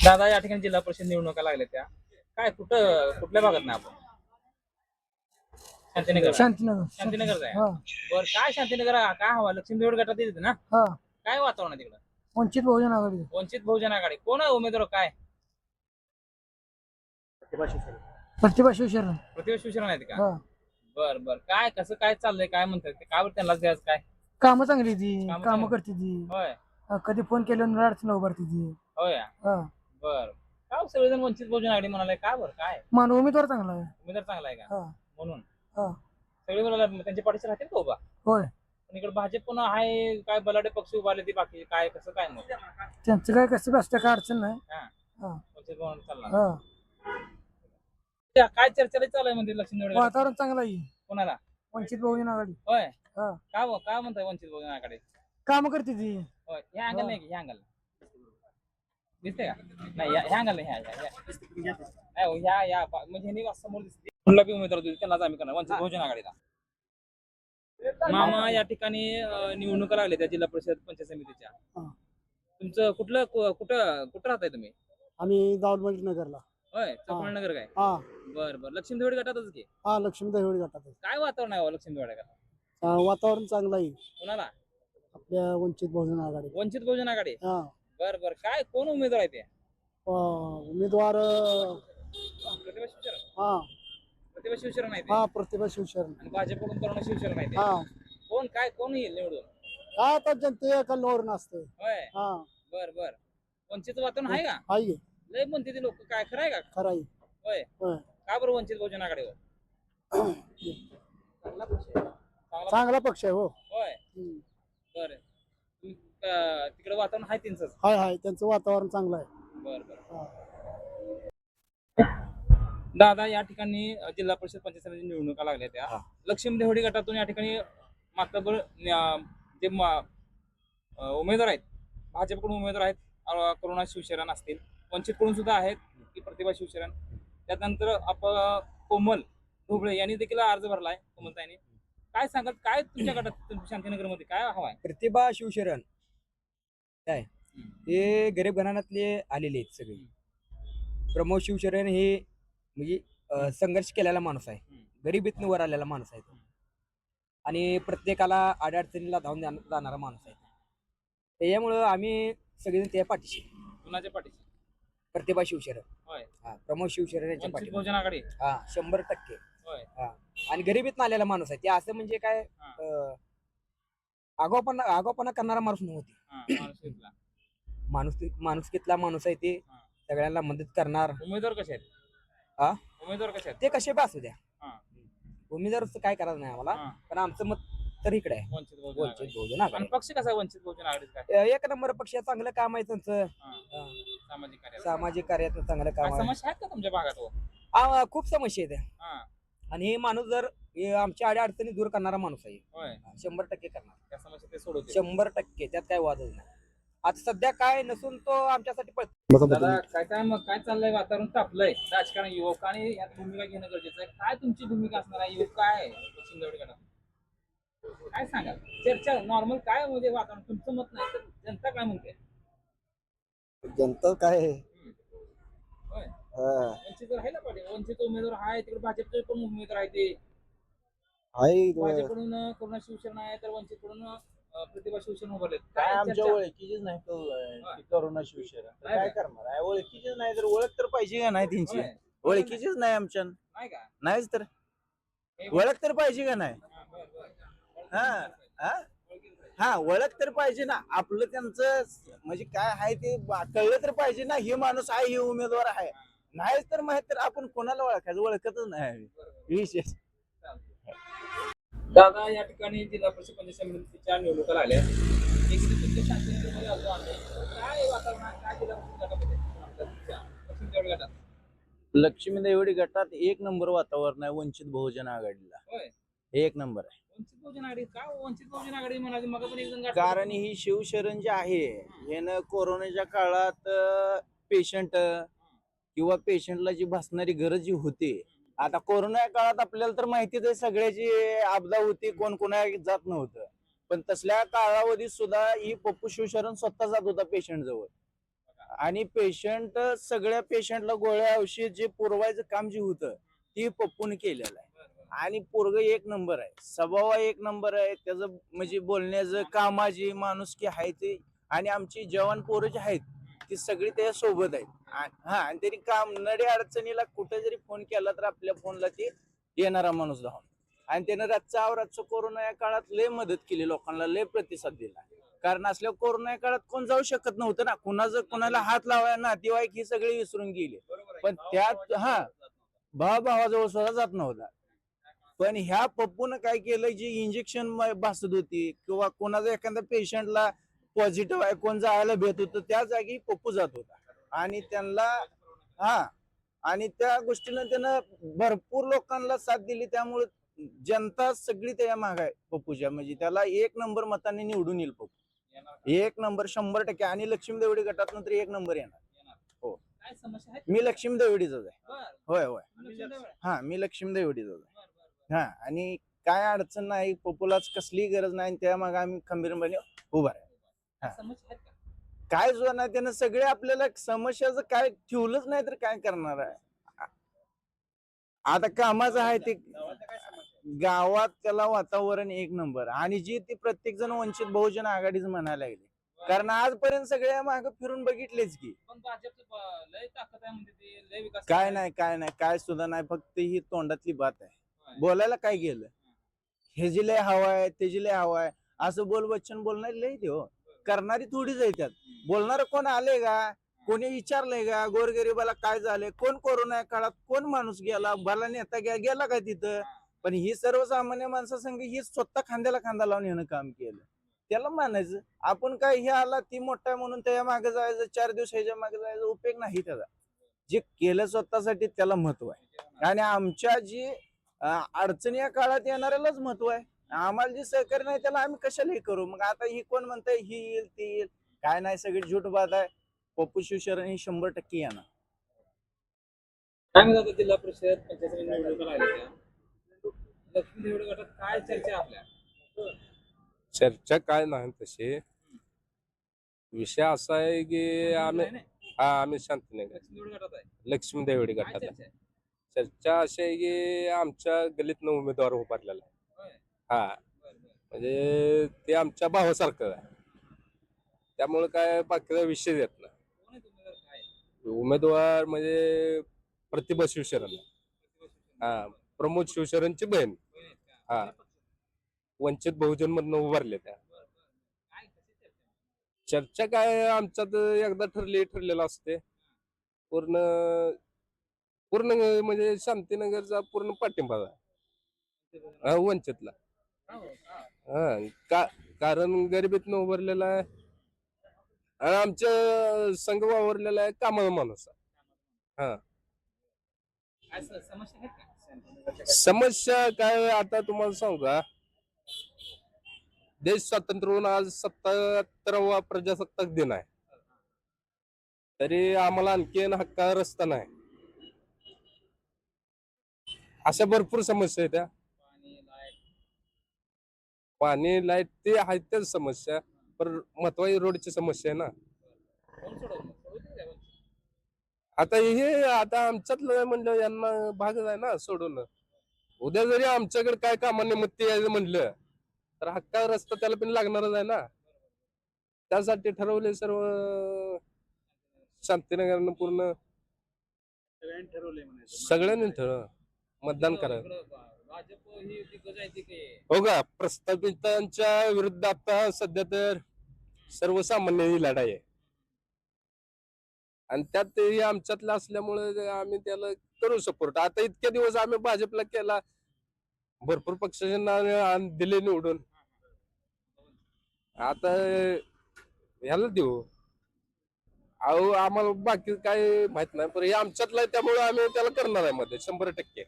दादा या ठिकाणी जिल्हा परिषद निवडणुका लागल्या त्या काय कुठल्या भागात नाही आपण शांतीनगर शांतीनगरच आहे. बर काय शांतीनगर काय हवा लक्ष्मीदेवड गटात येते ना काय वातावरण आहे तिकडं वंचित बहुजन आघाडी वंचित बहुजन आघाडी कोण आहे उमेदवार काय प्रतिभा शिवशरण प्रतिभा शिवसेना नाही का बर बर काय कसं काय चाललंय काय म्हणतात ते काय बरं त्यांनाच द्यायचं काय कामं चांगली ती कामं कामं चांगली. करते ती होय कधी फोन केल्यावर अडचण उभारते ती होय बर काय सगळेजण वंचित बहुजन आघाडी म्हणाले काय बरं काय मान उमेदवार चांगला आहे उमेदवार चांगला आहे का हा. म्हणून हा. सगळे मला त्यांच्या पाठीशी राहतील का उभा होय पण इकडे भाजप पण आहे काय बलाढ्य पक्ष उभारले ती बाकी काय कसं काय मग त्यांचं काय कसं असतं काय अडचण नाही वंचित बहुजन चालणार हा. काय चर्चा चालू आहे म्हणजे लक्ष्मी निवड वातावरण चांगलं आहे कोणाला वंचित बहुजन आघाडी होय हा. काय म्हणताय वंचित बहुजन आघाडी कामं करते ती होय ह्या अँगल नाही ह्या अँगल दिसते का नाही ह्या अँगल नाही ह्या म्हणजे ह्यांनी समोर दिसते कुठला बी उमेदवार देऊ त्यांनाच आम्ही करणार वंचित बहुजन आघाडीला मामा या ठिकाणी निवडणुका लागल्या त्या जिल्हा परिषद पंचायत समितीच्या तुमचं कुठं राहताय तुम्ही आम्ही दाऊदमंडी नगरला होय चौकण नगर काय हा बर बर लक्ष्मी देवड गटातच की हा लक्ष्मी देवळी गटात काय वातावरण आहे लक्ष्मी देवड गटात वातावरण चांगलं आहे कोणाला आपल्या वंचित बहुजन आघाडी वंचित बहुजन आघाडी हा बर बर काय कोण उमेदवार आहे ते उमेदवार प्रतिभा शिवशरण हा प्रतिभा शिवशरण आहे ते हा प्रतिभा शिवशरण आणि भाजपकडून करुणा शिवशरण आहे ते हा कोण येईल निवडून काय आता जनते कल्लोवर नसते होय हा बर बर वंचित वातावरण आहे का आहे लय म्हणते ते लोक काय खरं आहे का खरं आहे होय होय. का बरं वंचित बहुजन आघाडीवर चांगला पक्ष आहे. चांगला पक्ष आहे हो होय बर तिकडे वातावरण आहे त्यांचं हाय हाय त्यांचं वातावरण चांगलं आहे बर बर दादा या ठिकाणी जिल्हा परिषद पंचायत समिती निवडणुका लागल्या त्या लक्ष्मी देवडी गटातून या ठिकाणी मातबर जे उमेदवार आहेत भाजपकडून उमेदवार आहेत करुणा शिवशरण असतील वंचितकडून सुद्धा आहेत की प्रतिभा शिवशरण त्यानंतर कोमल ढोबळे यांनी देखील अर्ज भरलाय कोमलताईने काय सांगत काय तुमच्या गटात शांतीनगर मध्ये काय हवाय प्रतिभा शिवशरण काय हे गरीब घराण्यातले आलेले आहेत सगळे प्रमोद शिवशरण हे म्हणजे संघर्ष केलेला माणूस आहे गरिबीतून वर आलेला माणूस आहे आणि प्रत्येकाला अडचणीला धावून जाणारा माणूस आहे त्याच्यामुळं आम्ही सगळेजण त्या पाठीशी कुणाच्या पाठीशी प्रतिभा शिवशरण होय प्रमोद शिवशरण यांच्या वंचित पाठीशी बहुजन आघाडी हा 100% होय आणि गरिबीतून आलेला माणूस आहे ते असं म्हणजे काय आगाऊपणा करणारा माणूस नव्हते माणूस माणुसकीतला माणूस आहे ते सगळ्यांना मदत करणार उमेदवार कसे आहेत हा? उमेदवार कसे आहेत ते कसे बी असू द्या हा. उमेदवार काय करायचं नाही आम्हाला पण आमचं मत तर इकडे आहे वंचित बहुजन वंचित आघाडी. बहुजन आणि आघाडी. पक्ष कसा आहे वंचित बहुजन आघाडी काय एक नंबर पक्ष चांगलं काम आहे त्यांचं सामाजिक कार्य सामाजिक कार्यात चांगलं काय काम आहे समस्या आहेत का तुमच्या भागात हो? खूप समस्या आहेत हा आणि हे माणूस जर आमच्या अडचणी दूर करणारा माणूस आहे होय 100% करणार त्या समस्या ते सोडवते 100% त्यात काय वादच नाही आता सध्या काय नसून तो आमच्यासाठी पळतो दादा काय चाललंय वातावरण तापलंय राजकारण युवक आणि यात भूमिका घेणं गरजेचं आहे काय तुमची भूमिका असणार आहे युवक काय आहे पश्चिम देवडीकडे काय सांगा चर्चा नॉर्मल काय म्हणजे वातावरण तुमचं मत नाही तर जनता काय म्हणते जनता काय होय वंचित राहिला पाहिजे वंचित उमेदवार आहे तिकडे भाजपचे पण उमेदवार आहे ते आहे भाजपकडून करुणा शिवसेना आहे तर वंचितकडून प्रतिभा शिवसेना उभारले काय आमच्या ओळखीचीच नाही करुणा शिवसेना काय करणार आहे ओळखीचीच नाही तर ओळख तर पाहिजे का नाही त्यांची ओळखीचीच नाही आमच्या नाही का नाहीच तर ओळख तर पाहिजे का नाही हा हा हा ओळख तर पाहिजे ना आपलं त्यांचं म्हणजे काय आहे ते कळलं तर पाहिजे ना हे माणूस आहे हे उमेदवार आहे नाहीच तर माहित तर आपण कोणाला ओळखायचं ओळखतच नाही विशेष दादा या ठिकाणी जिल्हा परिषद पंचायत समितीच्या निवडणुका लागल्या तुमच्या शांतीनगरमध्ये आलो आम्ही काय वातावरण आहे काय जिल्हा परिषद गटामध्ये पश्चिम देवडी गटात लक्ष्मी देवडी गटात एक नंबर वातावरण आहे वंचित बहुजन आघाडीला होय एक नंबर आहे वंचित बहुजन आघाडी का वंचित बहुजन आघाडी म्हणाली मग पण एक जण कारण ही शिवशरण जे आहे यानं कोरोनाच्या काळात पेशंट किंवा पेशंटला जी भासणारी गरज जी होती आता कोरोना काळात आपल्याला तर माहितीच आहे सगळ्याची आपदा होती कोण कोणा जात नव्हतं पण तसल्या कालावधीत सुद्धा ही पप्पू शिवशरण स्वतः जात होता पेशंट जवळ आणि पेशंट सगळ्या पेशंटला गोळ्या औषध जे पुरवायचं काम जे होतं ते पप्पून केलेलं आहे. आणि पोरग एक नंबर आहे, स्वभाव एक नंबर आहे, त्याचं म्हणजे बोलण्याचं कामाची माणुसकी आहे ते. आणि आमची जवान पोरं जी आहेत ती सगळी त्याच्या सोबत आहेत. आणि तरी काम नडे अडचणीला कुठे जरी फोन केला तर आपल्या फोनला ते येणारा माणूस धावून. आणि त्यानं रातचं कोरोना या काळात लय मदत केली लोकांना, लय प्रतिसाद दिला. कारण असल्या कोरोना या काळात कोण जाऊ शकत नव्हतं ना, कोणाला हात लावाय नातेवाईक ही सगळे विसरून गेले. पण त्यात भावाजवळ सुद्धा जात नव्हता. पण ह्या पप्पूनं काय केलं, जी इंजेक्शन भासत होती किंवा कोणाचा एखाद्या पेशंटला पॉझिटिव्ह आहे कोण जायला भेट होतं त्या जागी पप्पू जात होता. आणि त्यांना आणि त्या गोष्टीनं त्यानं भरपूर लोकांना साथ दिली. त्यामुळे जनता सगळी त्याच्या माग आहे पप्पूच्या. म्हणजे त्याला एक नंबर मताने निवडून येईल पप्पू, एक नंबर 100%. आणि लक्ष्मी देवडी गटात नंतर एक नंबर येणार. हो, मी लक्ष्मी देवडीचाच आहे. होय होय, मी लक्ष्मी देवडीचाच आहे. आणि काय अडचण नाही, पप्पूलाच कसली गरज नाही, त्या मागे आम्ही खंबीरपणे उभा आहे. काय जो नाही त्यानं सगळे आपल्याला समस्याचं काय ठेवलंच नाही तर काय करणार आहे. आता कामाचं आहे ते गावात, त्याला वातावरण एक नंबर. आणि जी ती प्रत्येक जण वंचित बहुजन आघाडीच म्हणायला लागली. कारण आजपर्यंत सगळ्या मागे फिरून बघितलेच की काय नाही काय सुद्धा नाही, फक्त ही तोंडातली बात आहे. बोलायला काय गेलं, हे जी लय हवाय ते जी लय हवाय असं वचन बोलणार लय ते हो. करणारी थोडीच आहे त्यात. बोलणार कोण आले का, कोणी विचारलंय का गोरगरीबाला काय झालंय, कोण कोरोना काळात कोण माणूस गेला, भला नेता गेला का तिथं. पण ही सर्वसामान्य माणसासंग ही स्वतः खांद्याला खांदा लावून यानं काम केलं, त्याला मानायचं. आपण काय हे आला ती मोठा म्हणून त्याच्या मागे जायचं, 4 दिवस ह्याच्या मागे जायचं, उपयोग नाही त्याचा. जे केलं स्वतःसाठी त्याला महत्व आहे. आणि आमच्या जी अडचणी या काळात येणाऱ्यालाच महत्व आहे. आम्हाला जे सहकार्य नाही त्याला आम्ही कशाला हे करू. मग आता ही कोण म्हणताय ही येईल ती येईल, काय नाही, सगळी झूट बात आहे. पप्पू शिवशरण ही 100% येणार. काय म्हणतात जिल्हा परिषद पंचायत समिती निवडणुका लागल्या, लक्ष्मी देवडी गटात काय चर्चा आपल्या? चर्चा काय नाही तशी. विषय असा आहे की आम्ही शांतनगर लक्ष्मी देवडी गटात आहे. लक्ष्मी देवडी काय गटात आहे. चर्चा आहे? चर्चा अशी आहे की आमच्या गल्लीतनं उमेदवार उभारलेला आहे. होय. हा, बरं. म्हणजे ते आमच्या भावासारखं आहे. त्यामुळे काय बाकीचा विषय येत नाही. कोण आहे उमेदवार, काय उमेदवार म्हणजे प्रतिभा शिवशरण, हा, प्रमोद शिवशरणची बहीण, हा, वंचित बहुजन मधनं उभारले त्या. काय कशी चर्चा? चर्चा काय आमच्यात एकदा ठरलेलं असते. पूर्ण पूर्ण म्हणजे शांतीनगरचा पूर्ण पाठिंबा आहे वंचितला. कारण गरिबीतनं उभारलेला आहे आणि आमच्या संघ वावरलेला आहे, कामाचा माणूस आहे. काय समस्या आहेत का? समस्या काय आता तुम्हाला सांगू का, देश स्वातंत्र्य होऊन आज 77वा प्रजासत्ताक दिन आहे, तरी आम्हाला आणखीन हक्का रस्ता नाही. अशा भरपूर समस्या आहेत त्या. पाणी लाईट ते आहेत त्याच समस्या, पण महत्वाची रोडची समस्या आहे ना. कोण सोडवतील काय? आता आमच्यातलं म्हणलं यांना भागच आहे ना सोडवणं. उद्या जरी आमच्याकडे काय कामानिमित्त यायचं म्हणलं तर हक्का रस्ता त्याला पण लागणारच आहे ना. त्यासाठी ठरवले सर्व शांतीनगरनं पूर्ण सगळ्यांनी ठरव मतदान करावं. भाजप ही दिग्गज आहे ती काय? हो का, प्रस्थापितांच्या विरुद्ध आता सध्या तर सर्वसामान्य ही लढाई आहे आणि त्यात तेही आमच्यातलं असल्यामुळे आम्ही त्याला करू सपोर्ट. आता इतके दिवस आम्ही भाजपला केला, भरपूर पक्षांना दिले निवडून, आता ह्याला देऊ. अहो आम्हाला बाकी काय माहित नाही, पण हे आमच्यातलं आहे त्यामुळे आम्ही त्याला करणार आहे मध्ये 100%.